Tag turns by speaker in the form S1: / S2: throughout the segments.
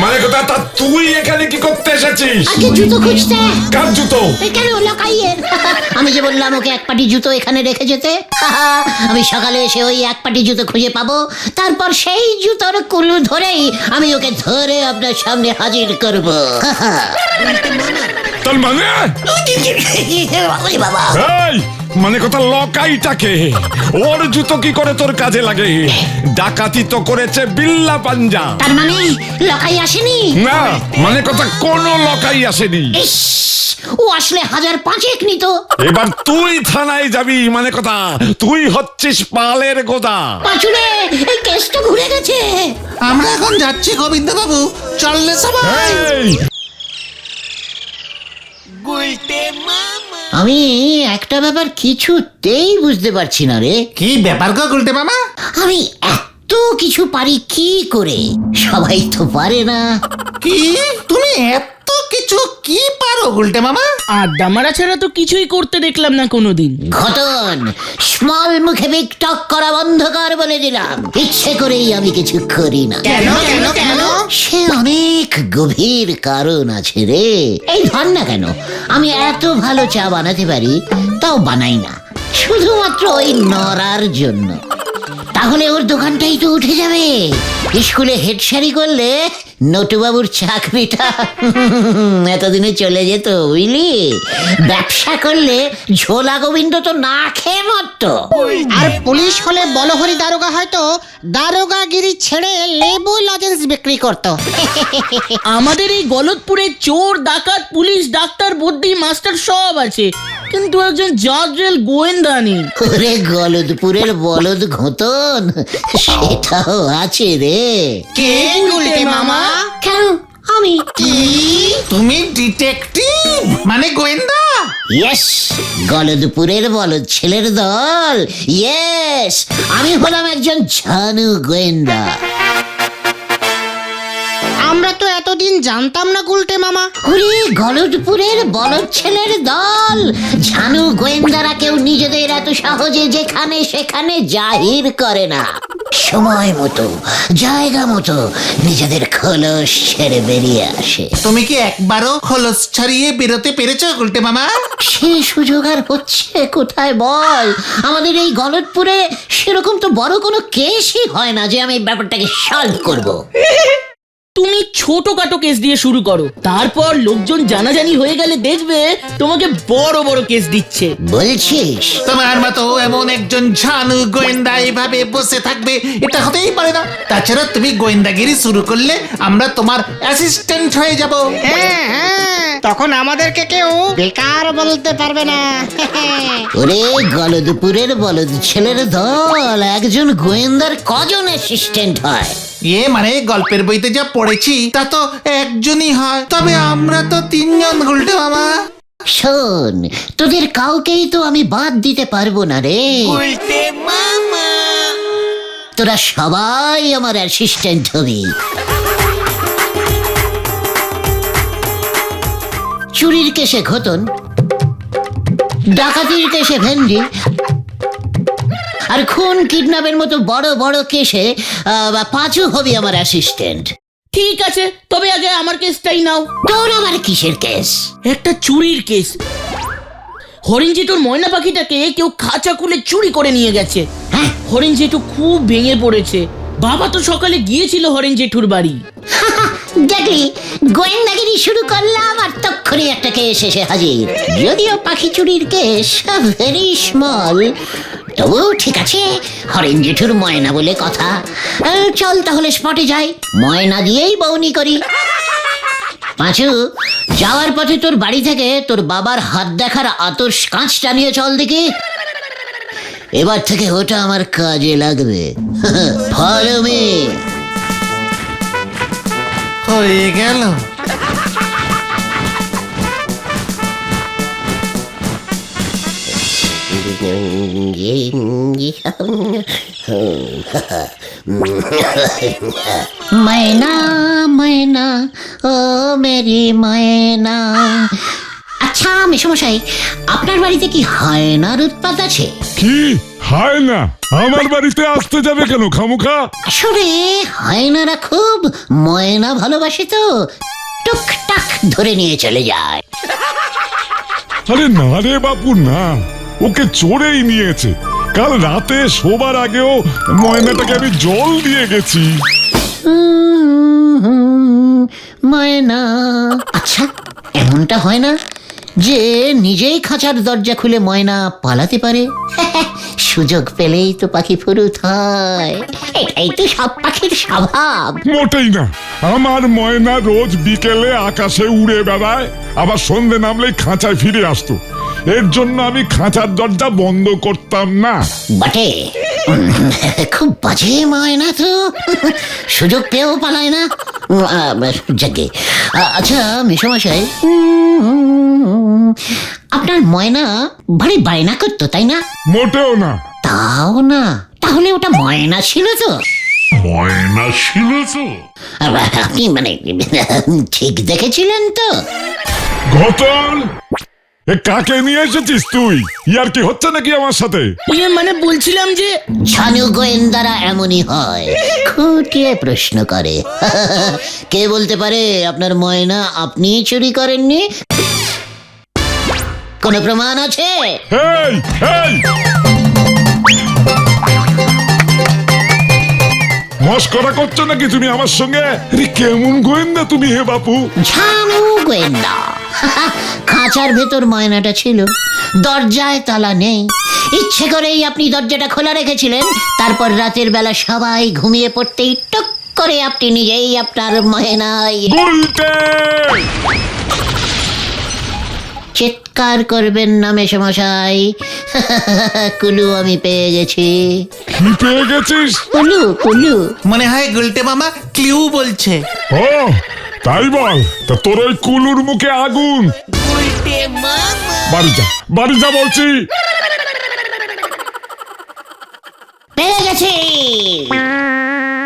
S1: মানে কথা, তা তুই এখানে কি করতে এসেছিস?
S2: আগে জুতো খুঁজতে।
S1: কার জুতো?
S2: কেন লকাইয়ের? আমি যে বললাম ওকে এক পাটি জুতো এখানে রেখে যেতে। আমি সকালে এসে ওই এক পাটি জুতো খুঁজে পাবো, তারপর সেই জুতোর কুলু ধরেই আমি ওকে ধরে আপনার সামনে হাজির করব।
S1: তোর মানে?
S2: বাবা,
S1: এই মানে কথা, লকাইটাকে, ওর জুতো কি করে তোর কাজে লাগে? ডাকাতি তো করেছে বিল্লা পাঞ্জা।
S2: তার মানে লকাই আসেনি?
S1: না, মানে কথা কোনো লকাই আসেনি।
S2: ইস, ও আসলে 1005 নিত।
S1: এবার তুই থানায় যাবি, মানে কথা তুই হচ্ছিস পালের গোদা।
S2: পাঁচুরে, এই কেসটা ঘুরে গেছে।
S3: আমরা এখন যাচ্ছি গোবিন্দ বাবু, চললে সবাই।
S1: এই,
S2: আমি একটা ব্যাপার কিছুতেই বুঝতে পারছি না রে।
S3: কি ব্যাপার গো গুলটে মামা?
S2: আমি এত কিছু পারি কি করে? সবাই তো পারে না।
S3: কি তুমি এত কিছু কি পারো গুলটে মামা?
S4: আড্ডা মারা ছাড়া তো কিছুই করতে দেখলাম না কোনোদিন।
S2: ঘটন, স্মল মুখে বিগ টক করা বন্ধ কর বলে দিলাম। ইচ্ছে করেই আমি কিছু করি না।
S3: কেন কেন কেন?
S2: সে অনেক গভীর কারণ আছে রে। এই ধর না কেন, আমি এত ভালো চা বানাতে পারি, তাও বানাই না, শুধুমাত্র ওই নড়ার জন্য। তাহলে ওর দোকানটাই তো উঠে যাবে। স্কুলে হেডসারি করলে নটুবাবুর চাকরিটা এতদিনে চলে যেত, বুঝলি? ব্যবসা করলে ঝোলা গোবিন্দ তো না খেয়ে মরত।
S5: আর পুলিশ হলে বলহরি দারোগা হয়তো দারোগাগিরি ছেড়ে লেবু লজেন্স বিক্রি করত।
S4: আমাদের এই গলতপুরে চোর, ডাকাত, পুলিশ, ডাক্তার, বদ্যি, মাস্টার সব আছে, কিন্তু একজন জাজরেল গোয়েন্দা নেই।
S2: ওরে গলদপুরের বলদ ঘোতন, সেটাও আছে রে।
S3: কে গুলটে মামা?
S2: কেন আমি?
S3: কি তুমি ডিটেকটিভ মানে গোয়েন্দা?
S2: ইয়েস, গলদপুরের বলদ ছেলের দল। ইয়েস, আমি হলাম একজন ঝানু গোয়েন্দা।
S5: আমরা তো এতদিন জানতাম না গুলটে মামা।
S2: ওরে গলদপুরের বলদ ছেলের দল, ঝানু গোয়েন্দারা কেউ নিজেদের এত সহজে যেখানে সেখানে জাহির করে না। সময় মতো, জায়গা মতো নিজেদের খোলস ছেড়ে বেরিয়ে আসে।
S3: তুমি কি একবারও খোলস ছাড়িয়ে বেরোতে পেরেছো গুলটে মামা?
S2: সে সুযোগ আর হচ্ছে কোথায় বল? আমাদের এই গলদপুরে সেরকম তো বড় কোনো কেসই হয় না যে আমি ব্যাপারটাকে সলভ করব।
S4: তুমি ছোটখাটো কেস দিয়ে শুরু করো, তারপর লোকজন জানাজানি হয়ে গেলে দেখবে তোমাকে বড় বড় কেস দিচ্ছে।
S2: বলছিস?
S3: তোমার মতো এমন একজন ঝানু গোয়েন্দা এভাবে বসে থাকবে, এটা হতেই পারে না। তাছাড়া তুমি গোয়েন্দাগিরি শুরু করলে আমরা তোমার অ্যাসিস্ট্যান্ট হয়ে যাব।
S5: হ্যাঁ হ্যাঁ, তখন আমাদেরকে কেউ বেকার বলতে পারবে না।
S2: ওরে গলদপুরের বলদ ছেলের দল, একজন গোয়েন্দার কজন অ্যাসিস্ট্যান্ট হয়?
S3: মানে গল্পের বইতে যা পড়েছি তা তো একজনই হয়, তবে আমরা তো 3 জন গুলটে মামা।
S2: শোন, তোদের কাউকেই তো আমি বাদ দিতে পারবো না রে। তোরা সবাই আমার অ্যাসিস্ট্যান্ট হবি। চুরির কেসে ঘোতন, ডাকাতির কেসে ভেন্ডি, আর খুন কিডন্যাপের মতো বড় বড় কেসে পাঁচু হবি আমার অ্যাসিস্ট্যান্ট।
S4: ঠিক আছে, তবে আগে আমার কেসটাই নাও।
S2: তোর আবার কিসের কেস?
S4: একটা চুরির কেস। হরিণ জেঠুর ময়না পাখিটাকে কেউ খাঁচা খুলে চুরি করে নিয়ে গেছে।
S2: হ্যাঁ,
S4: হরিণ জেঠু খুব ভেঙে পড়েছে। বাবা তো সকালে গিয়েছিল হরিণ জেঠুর বাড়ি।
S2: দেখলি, গোয়েন্দাগিরি শুরু করলাম আর তক্ষুনি একটা কেস এসে হাজির। যদিও পাখি চুরির কেস ভেরি স্মল, তবু ঠিক আছে, হরেন জেঠুর ময়না বলে কথা। চল তাহলে স্পটে যাই, ময়না দিয়েই বউনি করি। পাঁচু, যাওয়ার পথে তোর বাড়ি থেকে তোর বাবার হাত দেখার আতর কাঁচটা নিয়ে চল দেখি। এবার থেকে ওটা আমার কাজে লাগবে। Follow me.
S3: হয়ে গেল।
S2: मैना मैना ও মেরি ময়না। আচ্ছা মেশমশাই, আপনার বাড়িতে কি হায়নার উৎপাত আছে?
S1: কি হায় না, আমার বাড়িতে আসতে যাবে কেন খামুখা?
S2: আসলে হায়নারা খুব ময়না ভালোবাসে তো, টুকটাক ধরে নিয়ে চলে যায়।
S1: আরে না রে বাপু না, ওকে চোরেই নিয়েছে। কাল রাতে শোবার আগেও ময়নাটাকে আমি জল দিয়ে গেছি।
S2: ময়না, আচ্ছা এমনটা হয় না যে নিজেই খাঁচার দরজা খুলে ময়না পালাতে পারে? সুযোগ পেলেই তো পাখি ফুরুত হয়, এটাই তো সব পাখির স্বভাব।
S1: মোটেই না, আমার ময়না রোজ বিকেলে আকাশে উড়ে বেড়ায়, আবার সন্ধে নামলেই খাঁচায় ফিরে আসতো। এর জন্য আমি খাঁচার দরজা বন্ধ করতাম না।
S2: বটে, খুব বাজে ময়না তো, সুযোগ পেয়েও পালায় না। যাকে আচ্ছা মেসোমশাই, আপনার ময়না ভারী বায়না করতো তাই না?
S1: মোটেও না।
S2: তাও না, তাহলে ওটা ময়না ছিল তো?
S1: ময়না ছিল তো?
S2: আপনি মানে ঠিক দেখেছিলেন তো?
S1: ঘটন, এ কাকে নিয়ে এসেছিস তুই? ইয়ার কি হচ্ছে নাকি আমার সাথে?
S4: মানে বলছিলাম যে
S2: ছানু গোয়েন্দারা এমনই হয়, খুঁটিয়ে প্রশ্ন করে। কে বলতে পারে আপনার ময়না আপনি চুরি করেননি? কোনো প্রমাণ আছে?
S1: এই এই, মস্করা করছো নাকি তুমি আমার সঙ্গে? আরে কেমন গোয়েন্দা তুমি হে বাপু?
S2: ছানু গোয়েন্দা। খাঁচার ভেতর ময়নাটা ছিল, দরজায় তালা নেই, ইচ্ছে করেই আপনি দরজাটা খোলা রেখেছিলেন। তারপর রাতের বেলা সবাই ঘুমিয়ে পড়তেই টুক করে আপনি নিজেই আপনার ময়নায়
S1: উল্টে!
S2: চিৎকার করবেন না মেসোমশাই, কুলু আমি পেয়ে গেছি।
S1: কি পেয়ে গেছিস?
S2: কুলু কুলু।
S3: মনে হয় গুলটে মামা ক্লিউ বলছে।
S1: ও তাই বল, তা তোর ওই কুলুর মুখে আগুন। বাড়ি যা, বাড়ি যা বলছি।
S2: পেয়ে গেছি।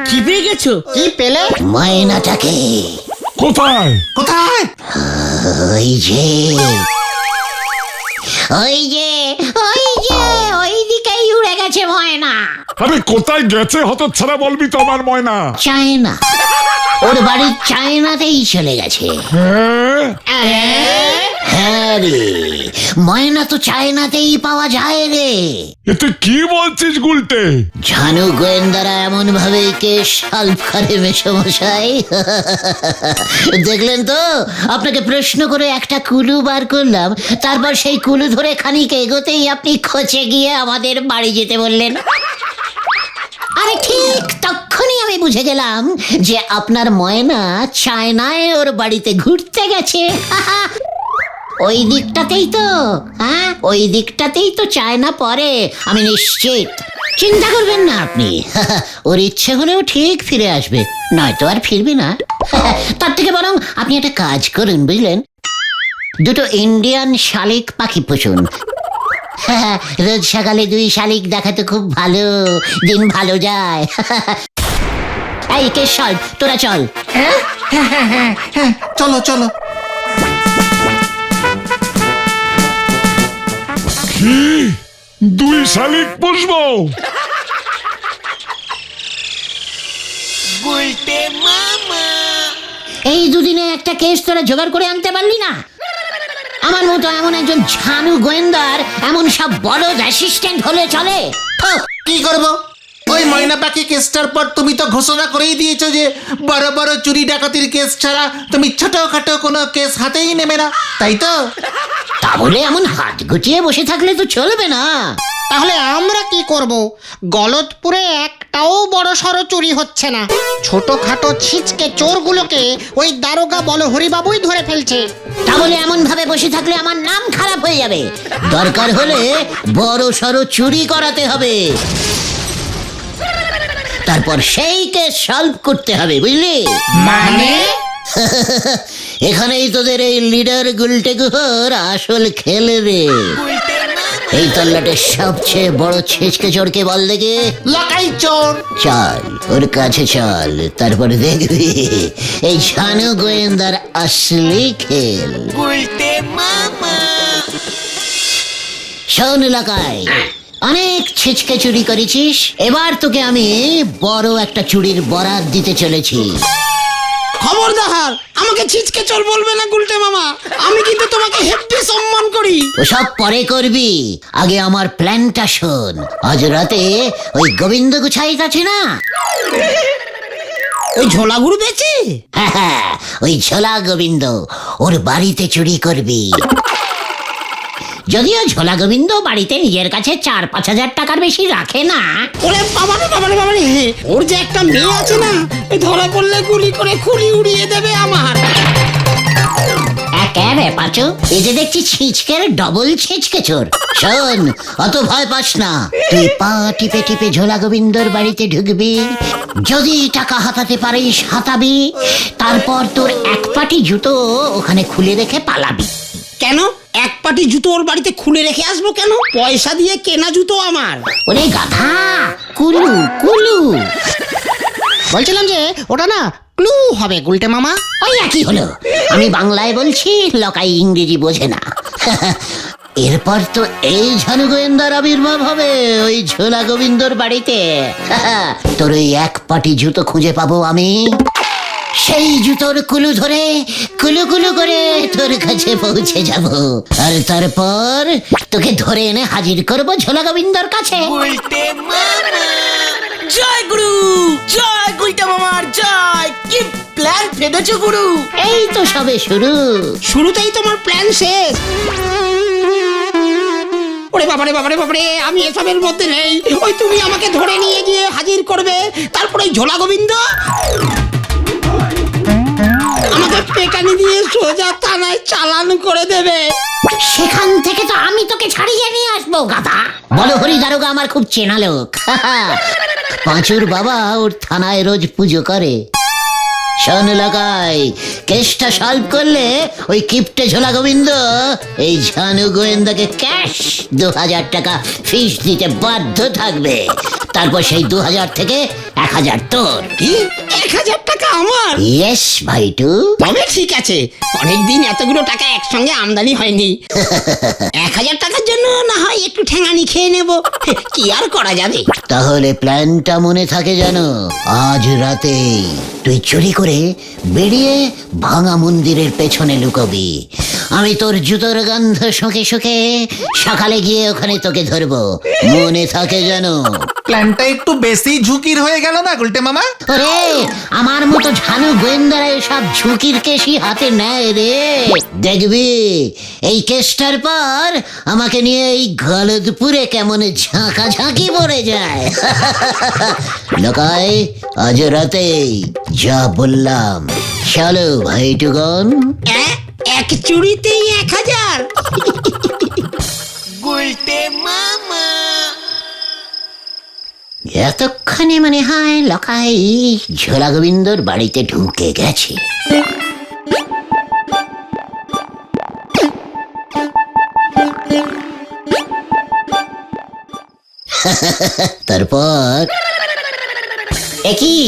S4: কি পেয়ে গেছো?
S5: কি পেলে?
S2: ময়নাটাকে।
S1: কোথায়?
S3: কোথায়?
S2: ওই যে ওই যে ওই যে ওই দিকেই উড়ে গেছে ময়না।
S1: আরে কোথায় গেছে হতচ্ছাড়া বলবি তো আমার ময়না?
S2: চায়না, ওর বাড়ির চায়নাতেই চলে গেছে। হ্যাঁ রে, ময়না তো চায়নাতেই পাওয়া যায় রে।
S1: এ তুই কি বলছিস গুলটে?
S2: ঝানু গোয়েন্দারা এমন ভাবে কেস সলভ করে মেসোমশাই। দেখলেন তো, আপনাকে প্রশ্ন করে একটা কুলু বার করলাম, তারপর সেই কুলু ধরে খানিক এগোতেই আপনি খচে গিয়ে আমাদের বাড়ি যেতে বললেন। আরে ঠিক তখনই আমি বুঝে গেলাম যে আপনার ময়না চায়নায় ওর বাড়িতে ঘুরতে গেছে। ওই দিকটাতেই তো, হ্যাঁ ওই দিকটাতেই তো চায়না পড়ে, আমি নিশ্চিত। চিন্তা করবেন না আপনি, ওর ইচ্ছে হলেও ঠিক ফিরে আসবে, নয়তো আর ফিরবে না। তার থেকে বরং আপনি একটা কাজ করুন বুঝলেন, দুটো ইন্ডিয়ান শালিক পাখি পুষুন। রোজ সকালে 2 শালিক দেখাতে খুব ভালো, দিন ভালো যায়। এই কে চল, তোরা চল।
S3: হ্যাঁ, চলো চলো।
S1: কি 2 শালিক পুষবো?
S2: এই দুদিনে একটা কেস তোরা জোগাড় করে আনতে পারলি না? আমার মতো এমন একজন ঝানু গোয়েন্দার এমন সব বড় অ্যাসিস্ট্যান্ট হলে চলে?
S3: কি করবো? ওই ময়না পাখি কেসটার পর তুমি তো ঘোষণা করেই দিয়েছো যে বড় বড় চুরি ডাকাতির কেস ছাড়া তুমি ছোটখাটো কোনো কেস হাতেই নেবে না, তাই তো?
S2: তা বলে এমন হাত গুটিয়ে বসে থাকলে তো চলবে না।
S5: তাহলে আমরা কি করব? গলতপুরে একটাও বড় সড়ো চুরি হচ্ছে না, ছোটখাটো ছিচকে চোরগুলোকে ওই দারোগা বলহরি বাবুই ধরে ফেলছে।
S2: তা বলে এমন ভাবে বসে থাকলে আমার নাম খারাপ হয়ে যাবে। দরকার হলে বড় সড়ো চুরি করাতে হবে, তারপর সেই কেস সলভ করতে হবে, বুঝলি?
S5: মানে?
S2: এখানেই তোদের এই লিডার গুলটে গুহর আসল খেল রে। এই তল্লাটের সবচেয়ে বড় ছেচকে চোরকে বল দেখে।
S3: লাকাই চোর।
S2: চল ওর কাছে চল, তারপরে দেখবি এই ঝানু গোয়েন্দার আসলি খেল। শোন এলাকায়, অনেক ছিচকে চুরি করেছিস, এবার তোকে আমি বড় একটা চুরির বরাত দিতে চলেছি।
S5: খবরদার আমাকে ছিচকে চোর বলবে না গুলটে মামা, আমি কিন্তু তোমাকে হেব্বি সম্মান করি।
S2: ওসব পরে করবি, আগে আমার প্ল্যানটা শোন। আজ রাতে ওই গোবিন্দ গুছাইত আছে না,
S5: ওই ঝোলাগুড়ু বেচে?
S2: হ্যাঁ, ওই ঝোলা গোবিন্দ, ওর বাড়িতে চুরি করবি। যদিও ঝোলা গোবিন্দ বাড়িতে নিজের কাছে 4-5 হাজার টাকার বেশি রাখে না।
S5: ওরে বাবারে বাবারে বাবারে, ওর যে একটা মেয়ে আছে না, এই ধরা পড়লে গুলি করে খুলি উড়িয়ে দেবে আমার।
S2: একেবারে পাচু, এই যে দেখছি ছিচকের ডবল ছিচকে চোর। শোন, অত ভয় পাস না, তুই পা টিপে টিপে ঝোলা গোবিন্দর বাড়িতে ঢুকবি। যদি টাকা হাতাতে পারিস হাতাবি, তারপর তোর এক পাটি জুতো ওখানে খুলে রেখে পালাবি।
S5: কেন এক পাটি জুতো ওর বাড়িতে খুলে রেখে আসবো কেন? পয়সা দিয়ে কেনা জুতো আমার।
S2: ওরে গাধা, কুলু কুলু।
S5: বলছিলাম যে ওটা না ক্লু হবে গুলটে মামা।
S2: ওই একই হলো, আমি বাংলায় বলছি, লোকাই ইংরেজি বোঝে না। এরপর তো এই ঝানু গোয়েন্দার আবির্ভাব হবে ওই ঝোলা গোবিন্দর বাড়িতে। তোর ওই এক পাটি জুতো খুঁজে পাবো আমি, সেই জুতোর কুলু ধরে কুলু কুলু করে তোর কাছে পৌঁছে যাব, আর তারপর তোকে ধরে এনে হাজির করব ঝোলা গোবিন্দর কাছে।
S4: জয় গুরু, জয় গুলটে মামার জয়। কি প্ল্যান ফেলেছো গুরু?
S2: এই তো সবে শুরু।
S5: শুরুতেই তোমার প্ল্যান শেষ। ওরে বাবারে বাবারে বাবারে, আমি এসবের মধ্যে নেই। ওই তুমি আমাকে ধরে নিয়ে গিয়ে হাজির করবে, তারপরে ঝোলা গোবিন্দ আমাকে পেকানি দিয়ে সোজা থানায় চালান করে দেবে।
S2: সেখান থেকে তো আমি তোকে ছাড়িয়ে নিয়ে আসবো গাধা। বলহরি দারোগা আমার খুব চেনা লোক। পাঁচুর বাবা ওর থানায় রোজ পুজো করে। শোন লাগাই, কেসটা সলভ করলে ওই কিপটে ঝোলা গোবিন্দ এই ঝানু গোয়েন্দাকে ক্যাশ 2000 টাকা ফিস দিতে বাধ্য থাকবে। তারপর সেই 2000 থেকে 1000 তোর।
S5: কি 1000 টাকা আমার?
S2: ইয়েস ভাইটু।
S5: তবে ঠিক আছে, অনেকদিন এতগুলো টাকা একসঙ্গে আমদানি হয়নি। 1000 টাকার জন্য না হয় একটু ঠেঙানি খেয়ে নেব, কি আর করা যাবে।
S2: তাহলে প্ল্যানটা মনে থাকে জানো, আজ রাতে তুই চুরি করে বেরিয়ে ভাঙা মন্দিরের পেছনে লুকোবি। আমি তোর জুতোর গন্ধ শুকে শুকে সকালে গিয়ে ওখানে তোকে ধরবো, মনে থাকে জানো।
S3: প্ল্যানটা একটু বেশি ঝুঁকির হয়ে গেল না গুলটে মামা?
S2: ওরে, আমার মতো ঝানু গোয়েন্দারা এসব ঝুঁকির কেসই হাতে নেয় রে। দেখবি এই কেসটার পর আমাকে নিয়ে এই গলদপুরে কেমন ঝাঁকাঝাঁকি পড়ে যায়। লোকাই, আজ রাতেই যা বললাম, চলো ভাইটুগন।
S5: এক চুরিতেই 1000?
S2: এতক্ষণে মনে হয় লোকাই ঝোলা গোবিন্দর বাড়িতে ঢুকে গেছে। তারপর একই,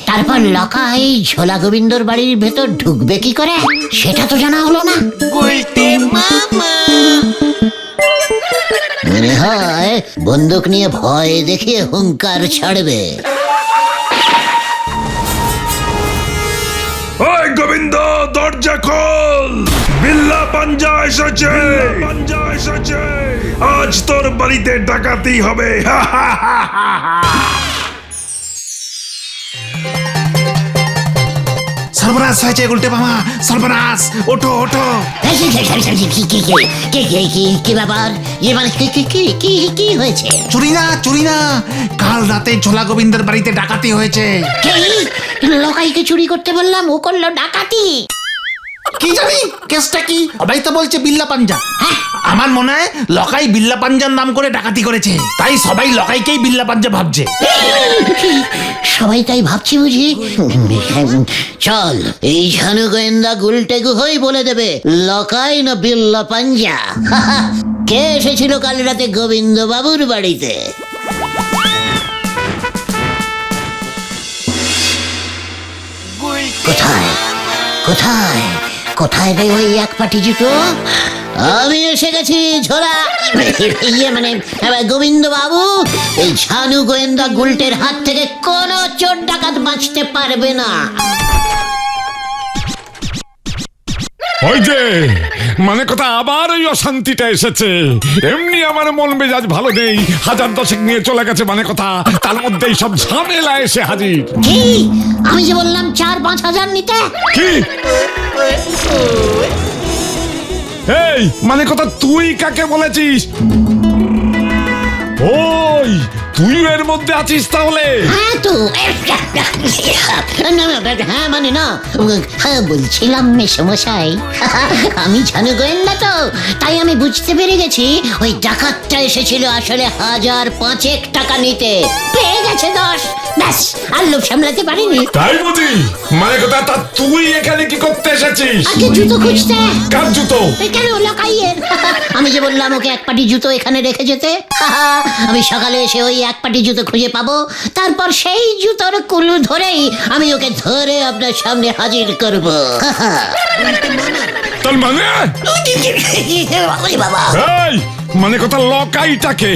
S2: তারপর লকাই ঝোলা গোবিন্দর বাড়ির ভেতর ঢুকবে কি করে সেটা তো জানা হলো না। মনে হয় বন্দুক নিয়ে ভয় দেখিয়ে হুঙ্কার ছাড়বে।
S6: ওই গোবিন্দ, দরজা খোল, বিল্লা পাঞ্জা এসেছে, আজ তোর বাড়িতে ডাকাতি হবে।
S3: সর্বনাশ হয়েছে গুলটে মামা, সর্বনাশ! ওঠো ওঠো।
S2: কি ব্যাপার? মানে কি হয়েছে?
S3: চুরি না, চুরি না, কাল রাতে ঝোলা গোবিন্দের বাড়িতে ডাকাতি হয়েছে।
S2: লোকাইকে চুরি করতে বললাম, ও করলো ডাকাতি।
S3: কি জানি কেসটা কি, সবাই তো বলছে বিল্লা পাঞ্জা। আমার মনে হয় লকাই বিল্লা পাঞ্জার নাম করে ডাকাতি করেছে, তাই সবাই লকাইকেই বিল্লা পাঞ্জা ভাবছে।
S2: সবাই তাই ভাবছি বুঝি। চল, এই ঝানু গোয়েন্দা গুলটে গুহই বলে দেবে লকাই না বিল্লা পাঞ্জা। কে এসেছিল কাল রাতে গোবিন্দ বাবুর বাড়িতে? কোথায় কোথায় কোথায় রে ওই এক পাটি জুতো? আমি এসে গেছি ঝোলা ইয়ে মানে গোবিন্দ বাবু, এই ঝানু গোয়েন্দা গুলটের হাত থেকে কোনো চোর ডাকাত বাঁচতে পারবে না।
S1: ওই যে মানে কথা আবার ওই অশান্তিটা এসেছে। এমনি আমার মন মেজাজ ভালো নেই, 1000 নিয়ে চলে গেছে মানে কথা, তার মধ্যেই সব ঝামেলা এসে হাজির।
S2: কি আমি যে বললাম 4-5 হাজার নিতে?
S1: কি এই মানে কথা তুই কাকে বলেছিস? ওই তুই এর মধ্যে আছিস তাহলে?
S2: হ্যাঁ তো হ্যাঁ মানে না, হ্যাঁ বলছিলাম মেসমশাই, আমি ঝানু গোয়েন্দা তো, তাই আমি বুঝতে পেরে গেছি ওই ডাকাতটা এসেছিল আসলে 1005 টাকা নিতে, পেয়ে গেছে 10, ব্যাস আর লোভ সামলাতে পারিনি।
S1: তাই বুঝি? মানে কথা তা তুই এখানে কি করতে এসেছিস?
S2: আগে জুতো খুঁজতে।
S1: কার জুতো?
S2: কেন লাকাইয়ের? আমি যে বললাম ওকে এক পাটি জুতো এখানে রেখে যেতে, আমি সকালে এসে ওই এক পাটি জুতো খুঁজে পাবো, তারপর সেই জুতোর কুলু ধরেই আমি ওকে ধরে আপনার সামনে হাজির করব।
S1: তার মানে
S2: ওরে বাবা,
S1: এই মানে কথা লকাইটাকে,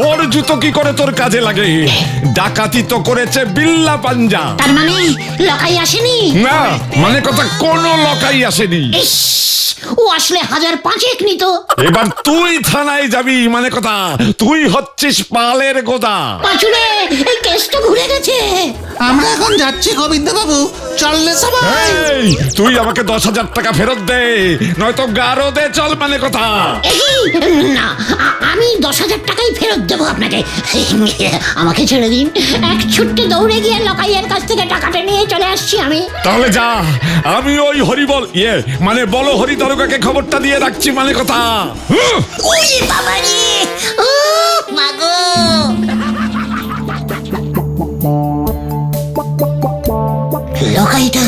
S1: ওর জুতো কি করে তোর কাজে লাগে? ডাকাতি তো করেছে বিল্লা পাঞ্জা।
S2: তার মানে লকাই আসেনি?
S1: না মানে কথা কোনো লকাই আসেনি।
S2: ইস, ও আসলে 1005 নিত।
S1: এবার তুই থানায় যাবি মানে কথা, তুই হচ্ছিস পালের গোদা।
S2: পাঁচুরে এই কেসটা ঘুরে গেছে।
S3: আমরা এখন যাচ্ছি গোবিন্দ বাবু, চললে সবাই।
S1: এই তুই আমাকে 10,000 টাকা ফেরত দে, নয়তো গারো দে চল মানে কথা।
S2: এই না, আমি 10,000 টাকাই ফেরত দেবো আপনাকে। আমাকে ছেড়ে দিন, এক ছুট্টে দৌড়ে গিয়ে লকাইয়ের কাছ থেকে টাকাটা নিয়ে চলে আসছি আমি।
S1: তাহলে যা, আমি ওই হরিবল মানে বলো হরি দারোগাকে খবরটা দিয়ে রাখছি মানে কথা।
S2: ওই বাবা রে, ও মাগো, লকাইটা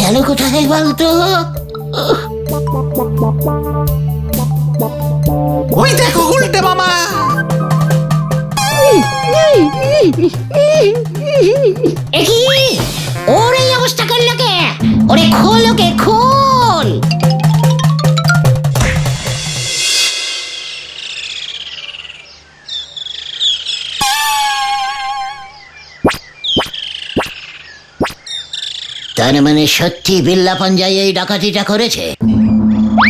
S2: গেল কোথায় বলতো?
S3: ওই দেখো উল্টে মামা।
S2: একই ওর এই অবস্থা করলো কে? ওরে খোল, ওকে খোল। তার মানে সত্যি বিল্লা পাঞ্জাই এই ডাকাতিটা করেছে?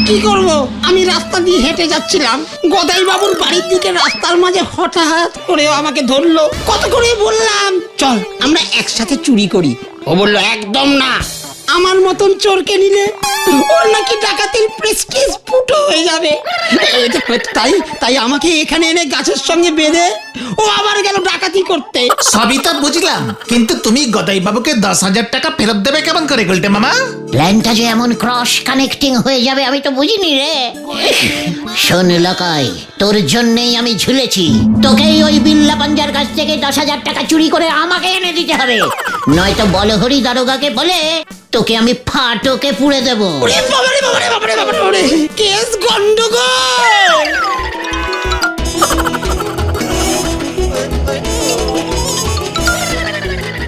S5: কি করব? আমি রাস্তা দিয়ে হেঁটে যাচ্ছিলাম, গদাই বাবুর বাড়ির দিকে রাস্তার মাঝে হঠাৎ করে আমাকে ধরলো। কত করে বললাম চল আমরা একসাথে চুরি করি, ও বললো একদম না, আমার মতন চোরকে নিলে ওর নাকি ডাকাতির প্রেস্টিজ ফুটো হয়ে যাবে। তাই তাই আমাকে এখানে এনে গাছের সঙ্গে বেঁধে ও আবার গেল ডাকাতি করতে।
S3: সবই তো বুঝলাম, কিন্তু তুমি গদাই বাবুকে 10,000 টাকা ফেরত দেবে কেমন করে গুলটে মামা?
S2: প্ল্যানটা যে এমন ক্রস কানেক্টিং হয়ে যাবে আমি তো বুঝিনি রে। শোন লকাই, তোর জন্যই আমি ঝুলেছি, তোকেই ওই বিল্লা পাঞ্জার কাছ থেকে 10,000 টাকা চুরি করে আমাকে এনে দিতে হবে, নয়তো বলহরি দারোগাকে বলে তোকে আমি ফাটকে পুড়ে দেবো।
S5: ওরে বাবারে বাবারে বাবারে বাবারে, কেস গন্ডগোল।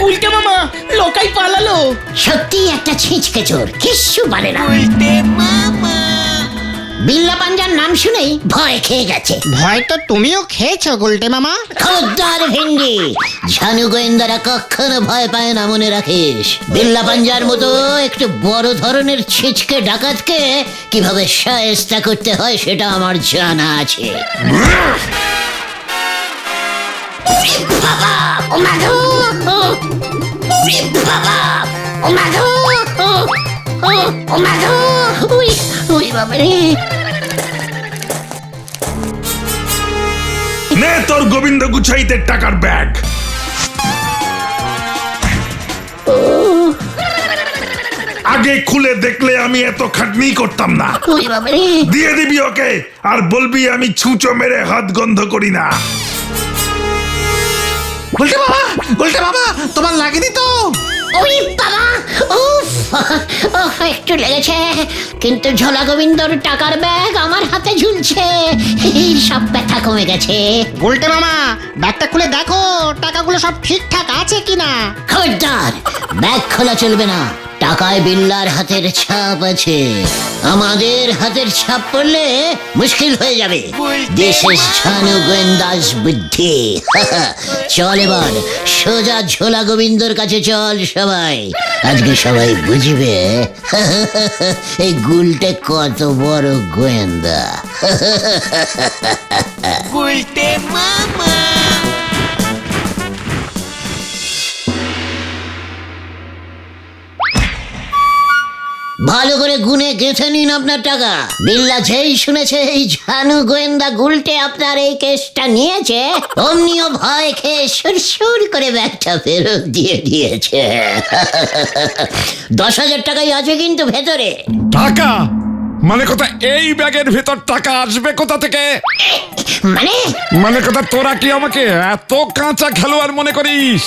S4: উল্টে মামা, লোকাই পালালো।
S2: সত্যি একটা ছিঁচকে চোর, কিচ্ছু পারে না। বিল্লা পাঞ্জার নাম শুনেই ভয় খেয়ে গেছে।
S5: ভয় তো তুমিও খেয়েছো গুলটে মামা।
S2: খবরদার ভেন্ডি, ঝানু গোয়েন্দারা কখনো ভয় পায় না, মনে রাখিস। বিল্লা পাঞ্জার মতো একটু বড় ধরনের ছিচকে ডাকাতকে কিভাবে শায়েস্তা করতে হয় সেটা আমার জানা আছে। বাবা, ও মাগো, বাবা, ও মাগো, ও মাগো, ওই বাবা রে।
S6: নে তোর গোবিন্দ গুছাইতে টাকার ব্যাগ। আগে খুলে দেখলে আমি এত খাটনি করতাম না।
S2: ওই বাবা রে।
S6: দিয়ে দিবি ওকে, আর বলবি আমি ছুঁচো মেরে হাত গন্ধ করি না।
S3: গুলটে মামা তোমার লাগেনি তো?
S2: ওই বাবা, উফ, একটু লেগেছে, কিন্তু ঝোলা গোবিন্দর টাকার ব্যাগ আমার হাতে ঝুলছে, এই সব ব্যথা কমে গেছে।
S5: গুলটে মামা ব্যাগটা খুলে দেখো টাকাগুলো সব ঠিকঠাক আছে কিনা।
S2: খবরদার, ব্যাগ খোলা চলবে না, টাকায় বিল্লার হাতের ছাপ আছে, আমাদের হাতের ছাপ পড়লে মুশকিল হয়ে যাবে। দেশের ছানু গোয়েন্দাস বুদ্ধি। চল এবার সোজা ঝোলা গোবিন্দর কাছে চল সবাই, আজকে সবাই বুঝবে এই গুলটে কত বড় গোয়েন্দা। ভালো করে গুনে গেঁথে নিন আপনার টাকা। বিল্লা যেই শুনেছে এই ঝানু গোয়েন্দা গুলটে আপনার এই কেসটা নিয়েছে, অমনিও ভয় খেয়ে সুর করে ব্যাগটা ফেরত দিয়ে দিয়েছে। 10,000 টাকাই আছে কিন্তু ভেতরে।
S1: টাকা মানে কথা, এই ব্যাগের ভেতর টাকা আসবে কোথা থেকে?
S2: মানে
S1: কথা তোরা কি আমাকে এত কাঁচা খেলোয়াড় মনে করিস?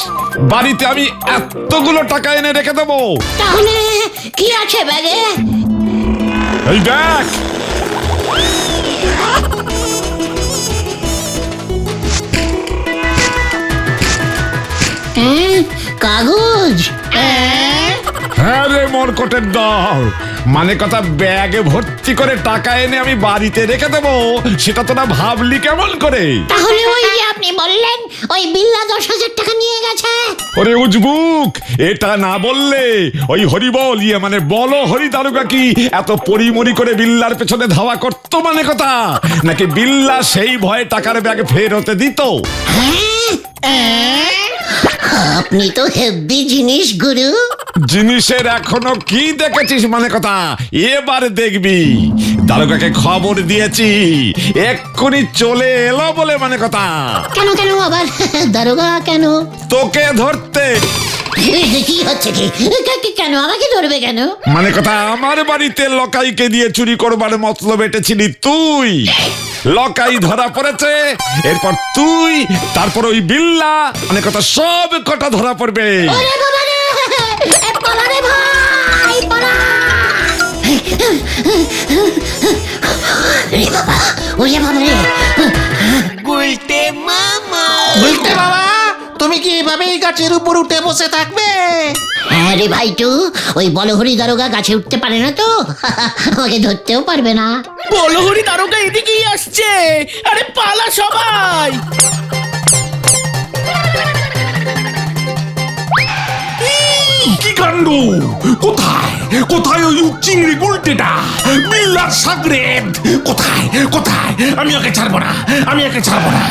S1: বাড়িতে আমি এতগুলো টাকা এনে রেখে দেবো?
S2: তাহলে কি আছে ব্যাগে?
S1: এই দেখ,
S2: কাগজ।
S1: হ্যাঁ রে মরকটের দল, মানে কথা ব্যাগে ভর্তি করে টাকা এনে আমি বাড়িতে রেখে দেবো, সেটা তোরা ভাবলি কেমন করে?
S2: তাহলে ওই যে আপনি বললেন ওই বিল্লা 10,000 টাকা নিয়ে গেছে।
S1: ওরে উজবুক, এটা না বললে ওই হরিবল মানে বলো হরি দারোগা কি এত পরিমরি করে বিল্লার পেছনে ধাওয়া করতো মানে কথা? নাকি বিল্লা সেই ভয়ে টাকার ব্যাগ ফেরতে দিত?
S2: আপনি তো হেভি জিনিস গুরু।
S1: জিনিসের এখনো কি দেখেছিস মানে কথা? এবার দেখবি। দারোগাকে খবর দিয়েছি, এক্ষুনি চলে এলো বলে মানে কথা।
S2: কেন আবার দারোগা কেন?
S1: তোকে ধরতে।
S2: কি হচ্ছে কি? কেন আমাকে ধরবে কেন?
S1: মানে কথা, আমার বাড়িতে লকাইকে দিয়ে চুরি করবার মতলব এটেছিলি তুই। লকাই ধরা পড়েছে, এরপর তুই, তারপর ওই বিল্লা, মানে কথা সব কটা ধরা পড়বে।
S2: ওরে বাবা রে, পালা রে ভাই, পালা। রে বাবা, ওরে বাবা রে।
S3: গুলটে বাবা, তুমি কি এভাবেই গাছের উপর উঠে বসে থাকবে?
S2: হ্যাঁ রে ভাইটু, ওই বলহরি দারোগা গাছে উঠতে পারে না তো, আমাকে ধরতেও পারবে না।
S4: বলহরি দারোগা এদিকেই আসছে, আরে পালা সবাই।
S6: কি কাণ্ড! কোথায় কোথায় ওই চিংড়ি গুলটেটা, বিল্লার সাগরেদ? কোথায় কোথায়? আমি ওকে ছাড়বো না, আমি ওকে ছাড়বো না।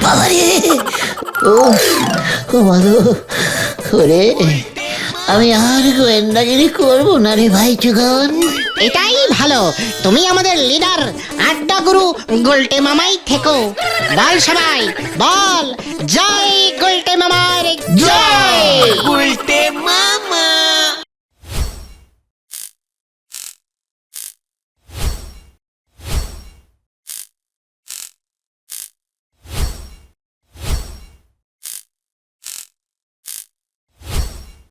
S2: বাবা রে, ও মাগো, ওরে, আমি আর গোয়েন্দাগিরি করবো না রে ভাই চুগন।
S7: এটাই ভালো, তুমি আমাদের লিডার আড্ডা গুরু গোলটে মামাই থেকো। বল সবাই, বল জয় গোলটে মামার জয়।